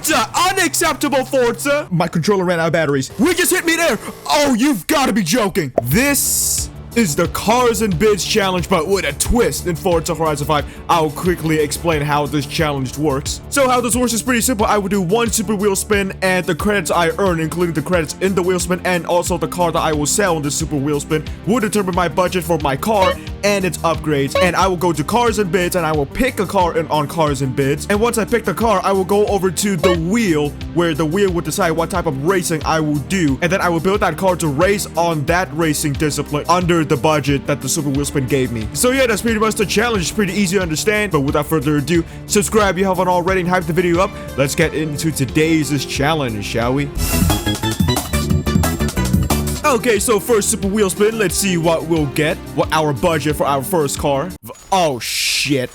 Forza! Unacceptable, Forza! My controller ran out of batteries. We just hit midair! Oh, you've got to be joking. This is the Cars and Bids challenge, but with a twist in Forza Horizon 5. I'll quickly explain how this challenge works. So how this works is pretty simple. I will do one super wheel spin, and the credits I earn, including the credits in the wheel spin and also the car that I will sell in the super wheel spin, will determine my budget for my car and its upgrades. And I will go to Cars and Bids, and I will pick a car on Cars and Bids. And once I pick the car, I will go over to the wheel, where the wheel will decide what type of racing I will do. And then I will build that car to race on that racing discipline under the budget that the super wheel spin gave me. So yeah, that's pretty much the challenge. It's pretty easy to understand, but without further ado, subscribe if you haven't already and hype the video up. Let's get into today's challenge, shall we? Okay, so first super wheel spin. Let's see what we'll get. What our budget for our first car. Oh shit.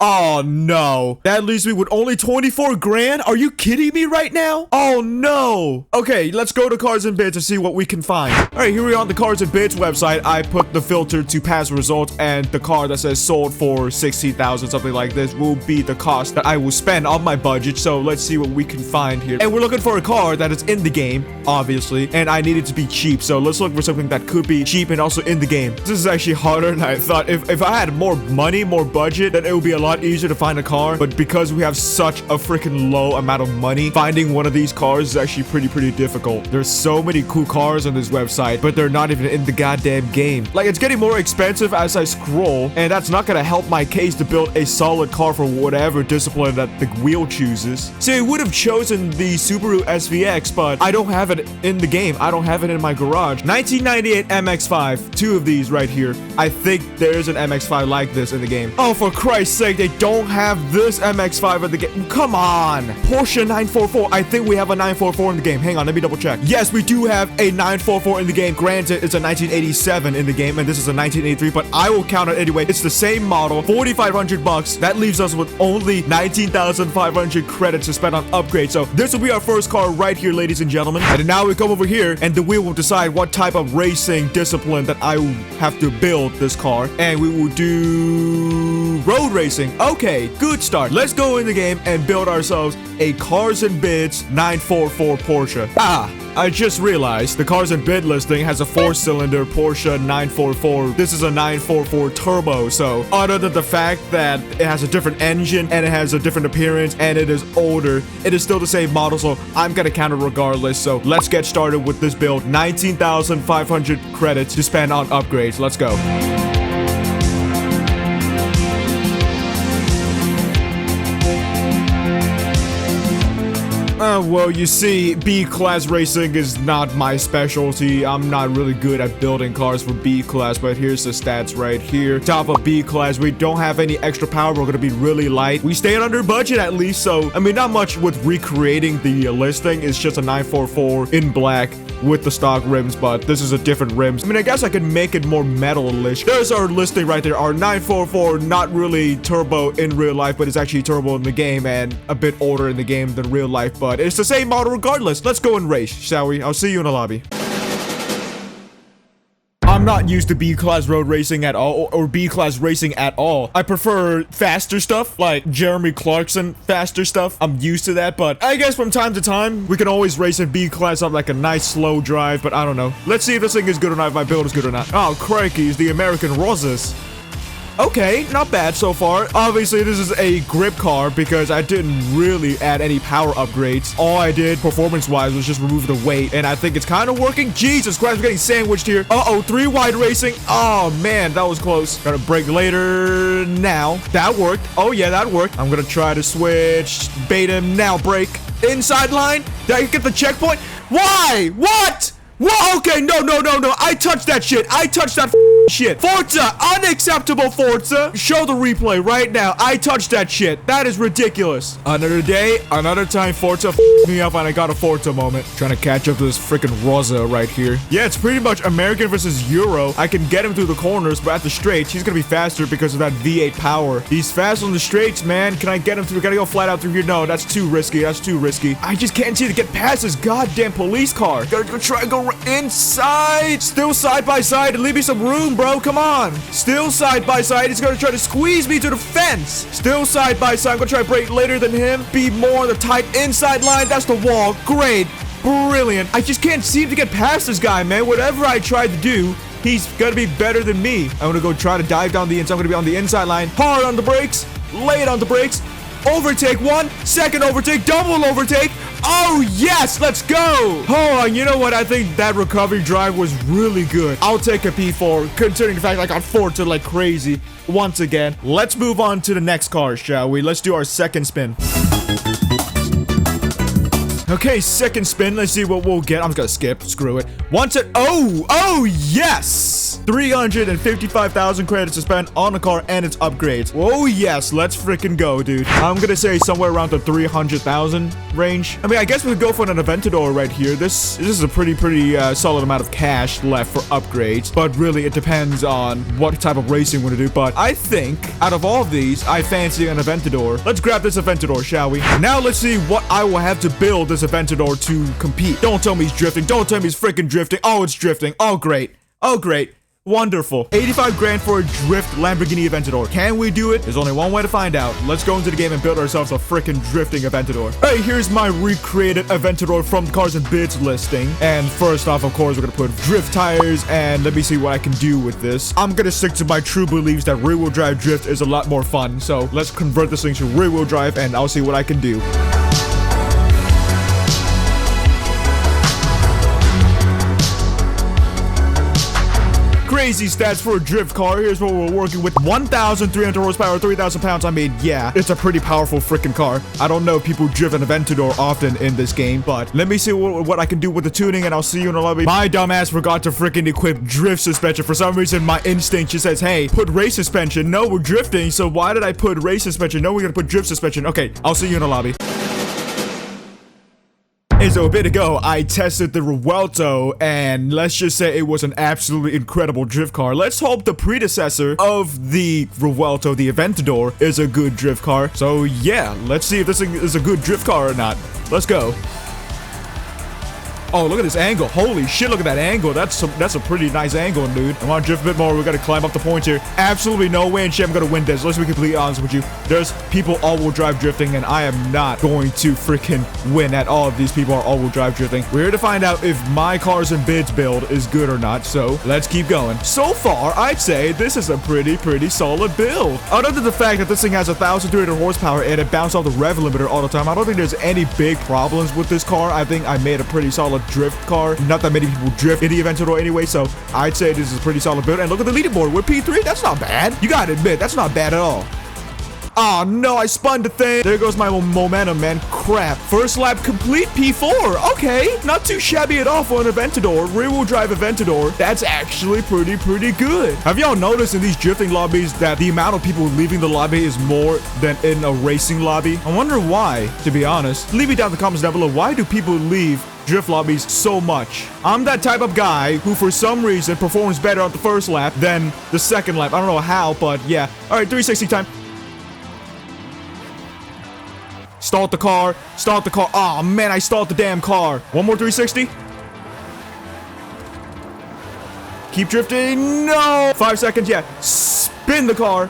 Oh no, that leaves me with only 24 grand. Are you kidding me right now? Oh no. Okay, let's go to Cars and Bids to see what we can find. All right, here we are on the Cars and Bids website. I put the filter to past results, and the car that says sold for 16,000, something like this, will be the cost that I will spend on my budget. So let's see what we can find here. And we're looking for a car that is in the game, obviously, and I need it to be cheap. So let's look for something that could be cheap and also in the game. This is actually harder than I thought. If I had more money, more budget, then it would be a lot easier to find a car. But because we have such a freaking low amount of money, finding one of these cars is actually pretty difficult. There's so many cool cars on this website, but they're not even in the goddamn game. Like, it's getting more expensive as I scroll, and that's not gonna help my case to build a solid car for whatever discipline that the wheel chooses. See, I would have chosen the Subaru SVX, but I don't have it in the game. I don't have it in my garage. 1998 MX-5, two of these right here. I think there's an MX-5 like this in the game. Oh, for Christ's sake, they don't have this MX-5 in the game. Come on. Porsche 944. I think we have a 944 in the game. Hang on, let me double check. Yes, we do have a 944 in the game. Granted, it's a 1987 in the game, and this is a 1983, but I will count it anyway. It's the same model, 4,500 bucks. That leaves us with only 19,500 credits to spend on upgrades. So this will be our first car right here, ladies and gentlemen. And now we come over here, and the wheel will decide what type of racing discipline that I will have to build this car. And we will do road racing. Okay, good start. Let's go in the game and build ourselves a Cars and Bids 944 Porsche. I just realized the Cars and Bid listing has a 4-cylinder Porsche 944. This is a 944 turbo, so other than the fact that it has a different engine and it has a different appearance and it is older, it is still the same model, so I'm gonna count it regardless. So let's get started with this build. 19,500 credits to spend on upgrades. Let's go. Well, you see, B-Class racing is not my specialty. I'm not really good at building cars for B-Class, but here's the stats right here. Top of B-Class, we don't have any extra power. We're gonna be really light. We stayed under budget at least, so, I mean, not much with recreating the listing. It's just a 944 in black with the stock rims, but this is a different rims. I mean, I guess I could make it more metal-ish. There's our listing right there. Our 944, not really turbo in real life, but it's actually turbo in the game and a bit older in the game than real life, but it's the same model regardless. Let's go and race, shall we? I'll see you in the lobby. I'm not used to B-Class road racing at all, or B-Class racing at all. I prefer faster stuff, like Jeremy Clarkson faster stuff. I'm used to that, but I guess from time to time, we can always race in B-Class on like a nice slow drive, but I don't know. Let's see if this thing is good or not, if my build is good or not. Oh, crikey, it's the American Roses. Okay, not bad so far. Obviously, this is a grip car because I didn't really add any power upgrades. All I did, performance-wise, was just remove the weight, and I think it's kind of working. Jesus Christ, we're getting sandwiched here. Uh-oh, 3-wide racing. Oh, man, that was close. Gotta brake later now. That worked. Oh, yeah, that worked. I'm gonna try to switch. Bait him now, brake. Inside line. Did I get the checkpoint? Why? What? Whoa, okay, no. I touched that shit. I touched that shit. Forza, unacceptable, Forza. Show the replay right now. I touched that shit. That is ridiculous. Another day, another time, Forza me up, and I got a Forza moment. Trying to catch up to this freaking Rosa right here. Yeah, it's pretty much American versus Euro. I can get him through the corners, but at the straights, he's gonna be faster because of that V8 power. He's fast on the straights, man. Can I get him through? Gotta go flat out through here. No, that's too risky. That's too risky. I just can't seem to get past this goddamn police car. Gotta go try and go inside. Still side by side and leave me some room. on, bro. Come on. Still side by side. He's gonna try to squeeze me to the fence. Still side by side. I'm gonna try to brake later than him. Be more on the tight inside line. That's the wall. Great. Brilliant. I just can't seem to get past this guy, man. Whatever I try to do, he's gonna be better than me. I'm gonna go try to dive down the inside. I'm gonna be on the inside line. Hard on the brakes. Lay it on the brakes. Overtake. 1 second overtake. Double overtake. Oh, yes. Let's go. Oh, you know what? I think that recovery drive was really good. I'll take a P4, considering the fact I got forward like crazy once again. Let's move on to the next car, shall we? Let's do our second spin. Okay, second spin. Let's see what we'll get. I'm just gonna skip. Screw it. Once it. Oh, yes. 355,000 credits to spend on the car and its upgrades. Oh, yes. Let's freaking go, dude. I'm gonna say somewhere around the 300,000 range. I mean, I guess we could go for an Aventador right here. This is a pretty solid amount of cash left for upgrades. But really, it depends on what type of racing we're gonna do. But I think out of all of these, I fancy an Aventador. Let's grab this Aventador, shall we? Now let's see what I will have to build this Aventador to compete. Don't tell me he's drifting. Don't tell me he's freaking drifting. Oh, it's drifting. Oh, great. Oh, great. Wonderful. 85 grand for a drift Lamborghini Aventador. Can we do it? There's only one way to find out. Let's go into the game and build ourselves a freaking drifting Aventador. Hey, here's my recreated Aventador from the Cars and Bids listing. And first off, of course, we're gonna put drift tires, and let me see what I can do with this. I'm gonna stick to my true beliefs that rear-wheel drive drift is a lot more fun. So let's convert this thing to rear-wheel drive, and I'll see what I can do. Crazy stats for a drift car. Here's what we're working with. 1,300 horsepower, 3,000 pounds. I mean, yeah, it's a pretty powerful freaking car. I don't know if people drift an Aventador often in this game, but let me see what I can do with the tuning, and I'll see you in the lobby. My dumbass forgot to freaking equip drift suspension. For some reason, my instinct just says, hey, put race suspension. No, we're drifting, so why did I put race suspension? No, we're gonna put drift suspension. Okay, I'll see you in the lobby. And so a bit ago, I tested the Revuelto, and let's just say it was an absolutely incredible drift car. Let's hope the predecessor of the Revuelto, the Aventador, is a good drift car. So yeah, let's see if this thing is a good drift car or not. Let's go. Oh, look at this angle. Holy shit, look at that angle. That's a pretty nice angle, dude. I want to drift a bit more. We got to climb up the points here. Absolutely no way in shit I'm going to win this. Let's be completely honest with you. There's people all-wheel drive drifting, and I am not going to freaking win at all if these people are all-wheel drive drifting. We're here to find out if my Cars and Bids build is good or not, so let's keep going. So far, I'd say this is a pretty solid build. Other than the fact that this thing has 1,300 horsepower and it bounces off the rev limiter all the time, I don't think there's any big problems with this car. I think I made a pretty solid drift car. Not that many people drift in the Aventador anyway, so I'd say this is a pretty solid build. And look at the leaderboard. We're P3. That's not bad. You gotta admit, that's not bad at all. Oh no, I spun the thing. There goes my momentum, man. Crap. First lap complete, P4. Okay, not too shabby at all for an Aventador. Rear-wheel drive Aventador. That's actually pretty good. Have y'all noticed in these drifting lobbies that the amount of people leaving the lobby is more than in a racing lobby? I wonder why, to be honest. Leave me down in the comments down below. Why do people leave drift lobbies so much? I'm that type of guy who for some reason performs better on the first lap than the second lap. I don't know how, but yeah. All right, 360 time. Start the car. Start the car. Oh, man, I stalled the damn car. One more 360. Keep drifting. No. 5 seconds. Yeah. Spin the car.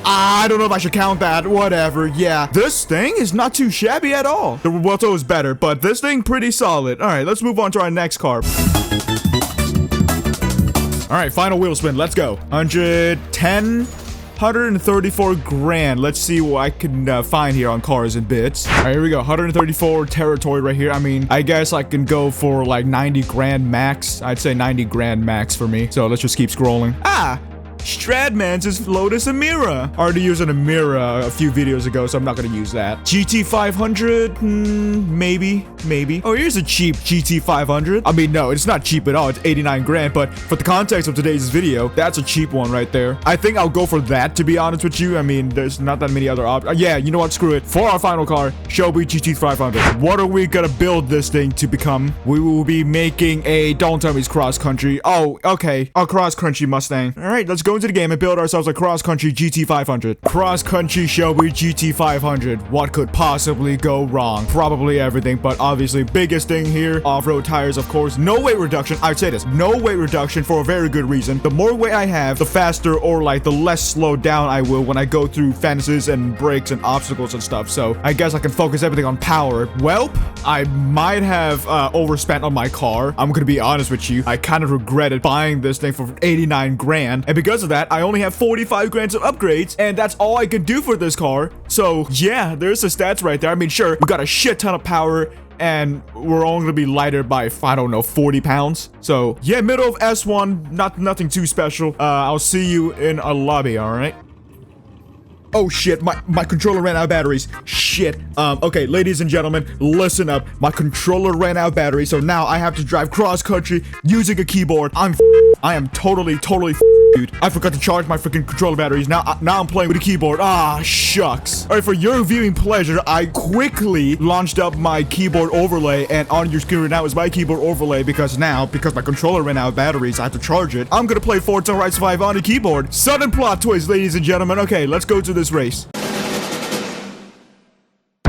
I don't know if I should count that. Whatever. Yeah. This thing is not too shabby at all. The Revuelto is better, but this thing pretty solid. All right, let's move on to our next car. All right, final wheel spin. Let's go. 110. 134 grand. Let's see what I can find here on Cars and Bits. All right, here we go. 134 territory right here. I mean, I guess I can go for like 90 grand max. I'd say 90 grand max for me. So let's just keep scrolling. Ah! Stradman's is Lotus Emira. Already used an Emira a few videos ago, so I'm not gonna use that. GT500? Maybe. Oh, here's a cheap GT500. I mean, no, it's not cheap at all. It's 89 grand, but for the context of today's video, that's a cheap one right there. I think I'll go for that, to be honest with you. I mean, there's not that many other options. Yeah, you know what? Screw it. For our final car, Shelby GT500. What are we gonna build this thing to become? We will be making a, don't tell me it's cross country. Oh, okay. A cross country Mustang. All right, let's go. go into the game and build ourselves a cross-country GT 500. Cross-country Shelby GT 500. What could possibly go wrong? Probably everything, but obviously biggest thing here, off-road tires, of course. No weight reduction. I'd say this, no weight reduction for a very good reason. The more weight I have, the faster or like the less slowed down I will when I go through fences and breaks and obstacles and stuff. So I guess I can focus everything on power. Welp, I might have overspent on my car. I'm gonna be honest with you. I kind of regretted buying this thing for 89 grand. And because of that, I only have 45 grand of upgrades. And that's all I can do for this car. So yeah, there's the stats right there. I mean, sure, we got a shit ton of power. And we're only gonna be lighter by, I don't know, 40 pounds. So yeah, middle of S1, nothing too special. I'll see you in a lobby, all right? Oh shit, my controller ran out of batteries. Shit. Okay, ladies and gentlemen, listen up. My controller ran out of batteries, so now I have to drive cross country using a keyboard. I am totally dude. I forgot to charge my freaking controller batteries. Now I'm playing with a keyboard. Ah, shucks. All right, for your viewing pleasure, I quickly launched up my keyboard overlay, and on your screen right now is my keyboard overlay because my controller ran out of batteries, I have to charge it. I'm gonna play Forza Horizon 5 on a keyboard. Sudden plot twist, ladies and gentlemen. Okay, let's go to this race.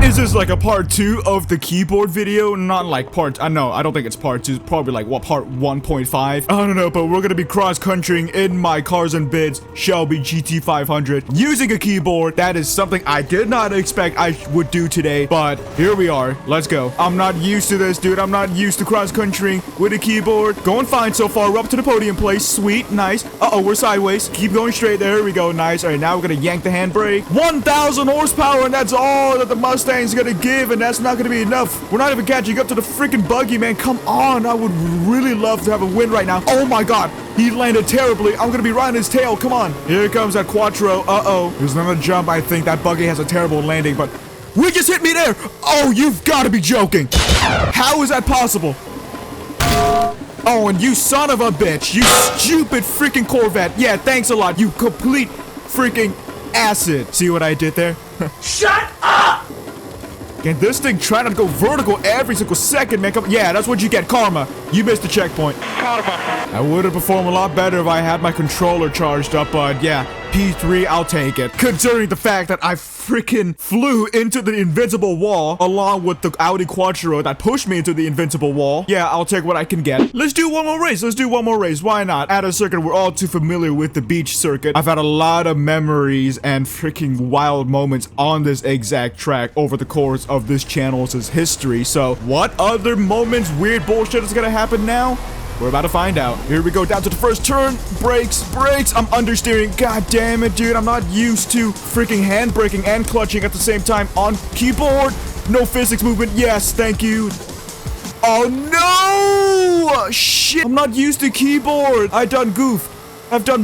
Is this like a part 2 of the keyboard video? Not like part, I don't think it's part 2. It's probably like, what, part 1.5? I don't know, but we're gonna be cross-countrying in my Cars and Bids Shelby GT 500 using a keyboard. That is something I did not expect I would do today, but here we are. Let's go. I'm not used to this, dude. I'm not used to cross-countrying with a keyboard. Going fine so far. We're up to the podium place. Sweet, nice. Uh-oh, we're sideways. Keep going straight. There we go. Nice. All right, now we're gonna yank the handbrake. 1,000 horsepower, and that's all that the Mustang gonna give, and that's not gonna be enough. We're not even catching up to the freaking buggy, man. Come on, I would really love to have a win right now. Oh my god, he landed terribly. I'm gonna be riding his tail. Come on, here comes that quattro. Uh-oh, there's another jump. I think that buggy has a terrible landing, but we just hit me there. Oh, you've got to be joking. How is that possible? Oh, and you son of a bitch, you stupid freaking Corvette. Yeah, thanks a lot, you complete freaking acid. See what I did there? Shut up! Can this thing try not to go vertical every single second, man? Come, yeah, that's what you get, karma. You missed the checkpoint. Karma. I would have performed a lot better if I had my controller charged up, but yeah, P3, I'll take it. Considering the fact that I freaking flew into the invincible wall along with the Audi Quattro that pushed me into the invincible wall. Yeah, I'll take what I can get. Let's do one more race. Let's do one more race. Why not? At a circuit we're all too familiar with, the beach circuit. I've had a lot of memories and freaking wild moments on this exact track over the course of this channel's history. So what other moments, weird bullshit is gonna happen now? We're about to find out. Here we go, down to the first turn. Brakes. I'm understeering. God damn it, dude. I'm not used to freaking handbraking and clutching at the same time on keyboard. No physics movement. Yes, thank you. Oh, no! Shit. I'm not used to keyboard. I've done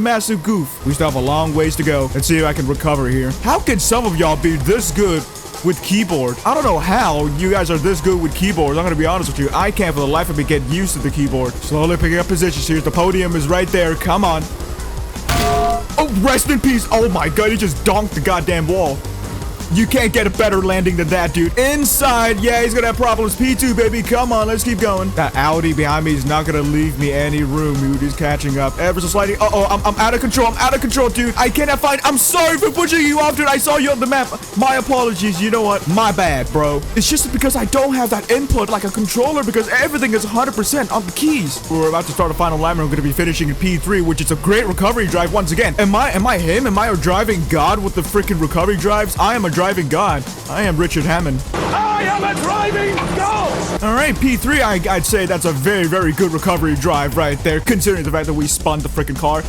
massive goof. We still have a long ways to go. Let's see if I can recover here. How can some of y'all be this good with keyboard? I don't know how you guys are this good with keyboards. I'm gonna be honest with you. I can't for the life of me get used to the keyboard. Slowly picking up positions here. The podium is right there. Come on. Oh, rest in peace. Oh my god, he just donked the goddamn wall. You can't get a better landing than that, dude. Inside, yeah, he's gonna have problems. P2, baby, come on, let's keep going. That Audi behind me is not gonna leave me any room, dude. He's catching up. Ever so slightly. Uh-oh, I'm out of control. I'm out of control, dude. I cannot find. I'm sorry for pushing you off, dude. I saw you on the map. My apologies. You know what? My bad, bro. It's just because I don't have that input like a controller because everything is 100% on the keys. We're about to start a final lap, and we're gonna be finishing in P3, which is a great recovery drive once again. Am I him? Am I a driving god with the freaking recovery drives? I am a driving god. I am Richard Hammond. I am a driving god! Alright, P3, I'd say that's a very, very good recovery drive right there, considering the fact that we spun the freaking car.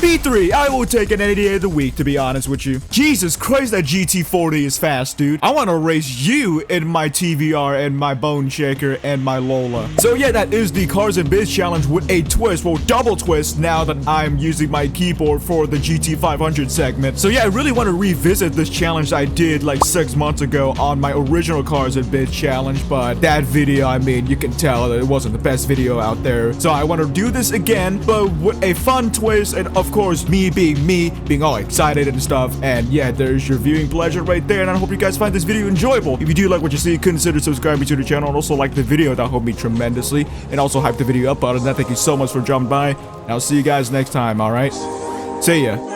P3, I will take an 88 of the week, to be honest with you. Jesus Christ, that GT40 is fast, dude. I want to race you in my TVR and my Bone Shaker and my Lola. So yeah, that is the Cars and Biz challenge with a twist, well, double twist now that I'm using my keyboard for the GT 500 segment. So yeah, I really want to revisit this challenge I did like 6 months ago on my original Cars and Biz challenge, but that video, I mean, you can tell that it wasn't the best video out there. So I want to do this again, but with a fun twist, and of course, me, being all excited and stuff. And yeah, there's your viewing pleasure right there, and I hope you guys find this video enjoyable. If you do like what you see, consider subscribing to the channel, and also like the video. That helped me tremendously, and also hype the video up on it. And thank you so much for jumping by, and I'll see you guys next time. All right, See ya.